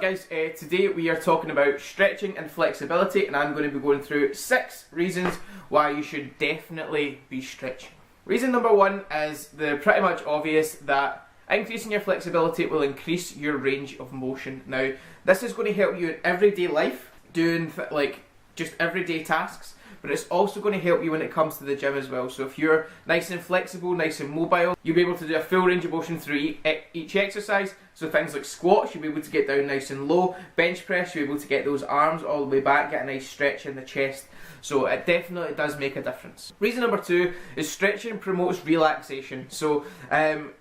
guys, today we are talking about stretching and flexibility, and I'm going to be going through 6 reasons why you should definitely be stretching. Reason number 1 is the pretty much obvious that increasing your flexibility will increase your range of motion. Now, this is going to help you in everyday life, doing like just everyday tasks, but it's also going to help you when it comes to the gym as well. So if you're nice and flexible, nice and mobile, you'll be able to do a full range of motion through each exercise. So things like squats, you'll be able to get down nice and low. Bench press, you'll be able to get those arms all the way back, get a nice stretch in the chest. So it definitely does make a difference. Reason number 2 is stretching promotes relaxation. So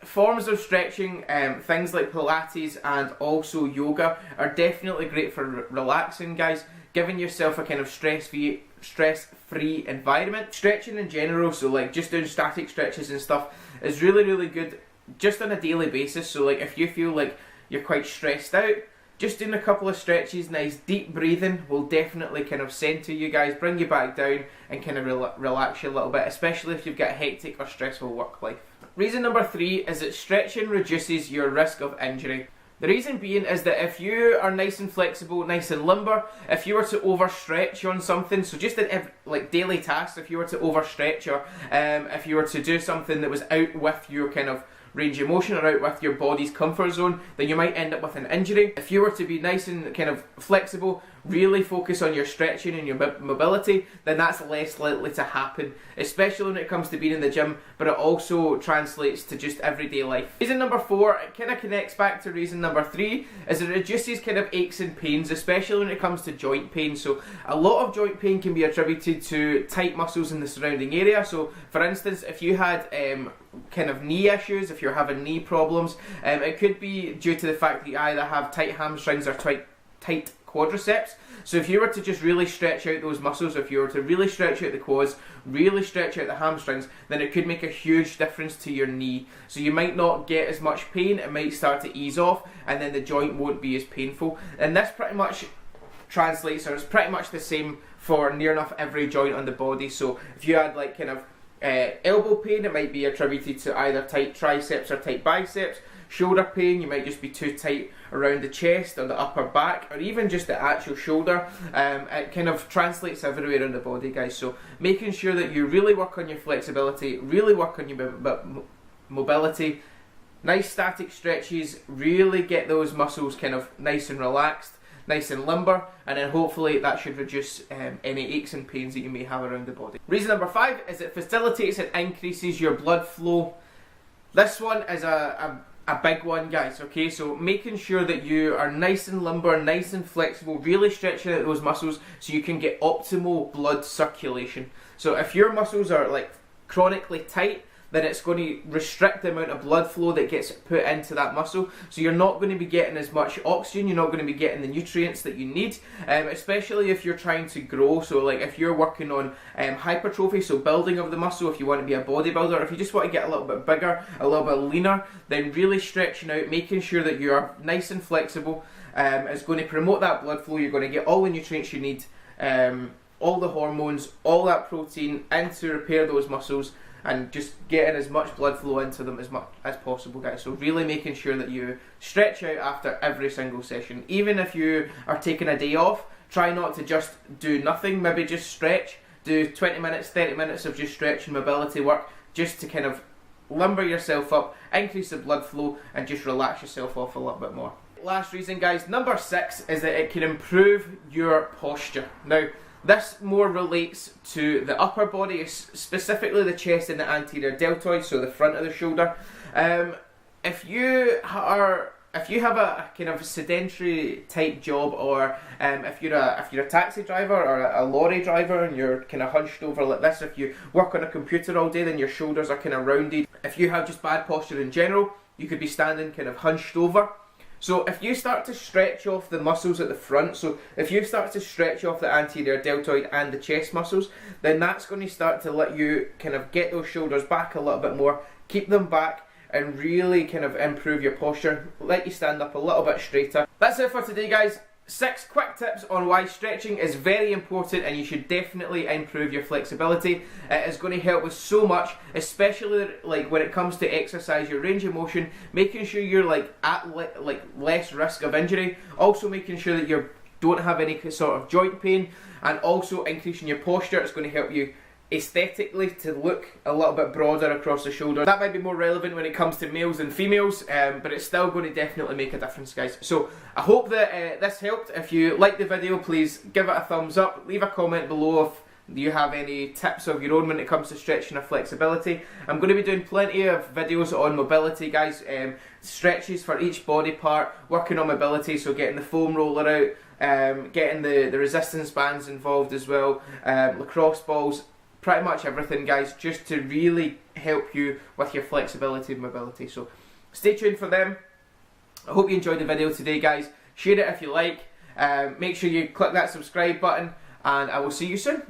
forms of stretching, things like Pilates and also yoga are definitely great for relaxing, guys. Giving yourself a kind of stress-free environment. Stretching in general, so like just doing static stretches and stuff, is really good just on a daily basis. So like if you feel like you're quite stressed out, just doing a couple of stretches, nice deep breathing will definitely kind of center you guys, bring you back down and kind of relax you a little bit, especially if you've got a hectic or stressful work life. Reason number 3 is that stretching reduces your risk of injury. The reason being is that if you are nice and flexible, nice and limber, if you were to overstretch on something, so just in like daily tasks, if you were to overstretch or if you were to do something that was out with your kind of range of motion or out with your body's comfort zone, then you might end up with an injury. If you were to be nice and kind of flexible, really focus on your stretching and your mobility, then that's less likely to happen, especially when it comes to being in the gym, but it also translates to just everyday life. Reason number 4, it kind of connects back to reason number 3, is it reduces kind of aches and pains, especially when it comes to joint pain. So a lot of joint pain can be attributed to tight muscles in the surrounding area. So for instance, if you had kind of knee issues, if you're having knee problems, it could be due to the fact that you either have tight hamstrings or tight quadriceps. So if you were to just really stretch out those muscles, if you were to really stretch out the quads, really stretch out the hamstrings, then it could make a huge difference to your knee. So you might not get as much pain, it might start to ease off, and then the joint won't be as painful. And this pretty much translates, or it's pretty much the same for near enough every joint on the body. So if you had like kind of elbow pain, it might be attributed to either tight triceps or tight biceps. Shoulder pain, you might just be too tight around the chest or the upper back, or even just the actual shoulder. It kind of translates everywhere in the body, guys. So making sure that you really work on your flexibility, really work on your mobility, nice static stretches, really get those muscles kind of nice and relaxed, nice and limber, and then hopefully that should reduce any aches and pains that you may have around the body. Reason number 5 is it facilitates and increases your blood flow. This one is a big one, guys, okay? So making sure that you are nice and limber, nice and flexible, really stretching out those muscles so you can get optimal blood circulation. So if your muscles are like chronically tight, then it's going to restrict the amount of blood flow that gets put into that muscle. So you're not going to be getting as much oxygen, you're not going to be getting the nutrients that you need, especially if you're trying to grow. So like if you're working on hypertrophy, so building of the muscle, if you want to be a bodybuilder, if you just want to get a little bit bigger, a little bit leaner, then really stretching out, making sure that you are nice and flexible is going to promote that blood flow. You're going to get all the nutrients you need, all the hormones, all that protein in to repair those muscles, and just getting as much blood flow into them as much as possible, guys. So really making sure that you stretch out after every single session. Even if you are taking a day off, try not to just do nothing, maybe just stretch. Do 20 minutes, 30 minutes of just stretch and mobility work, just to kind of limber yourself up, increase the blood flow, and just relax yourself off a little bit more. Last reason, guys, number 6, is that it can improve your posture. Now, this more relates to the upper body, specifically the chest and the anterior deltoid, so the front of the shoulder. If you have a kind of sedentary type job, or if you're a taxi driver or a lorry driver and you're kind of hunched over like this, if you work on a computer all day, then your shoulders are kind of rounded. If you have just bad posture in general, you could be standing kind of hunched over. So if you start to stretch off the muscles at the front, so if you start to stretch off the anterior deltoid and the chest muscles, then that's going to start to let you kind of get those shoulders back a little bit more, keep them back, and really kind of improve your posture, let you stand up a little bit straighter. That's it for today, guys. 6 quick tips on why stretching is very important and you should definitely improve your flexibility. It is going to help with so much, especially like when it comes to exercise, your range of motion, making sure you're like at less risk of injury, also making sure that you don't have any sort of joint pain, and also increasing your posture. It's going to help you aesthetically to look a little bit broader across the shoulder. That might be more relevant when it comes to males than females, but it's still going to definitely make a difference, guys. So I hope that this helped. If you liked the video, please give it a thumbs up, leave a comment below if you have any tips of your own when it comes to stretching or flexibility. I'm going to be doing plenty of videos on mobility, guys, stretches for each body part, working on mobility, so getting the foam roller out, getting the resistance bands involved as well, lacrosse balls, pretty much everything, guys, just to really help you with your flexibility and mobility. So stay tuned for them. I hope you enjoyed the video today, guys. Share it if you like. Make sure you click that subscribe button, and I will see you soon.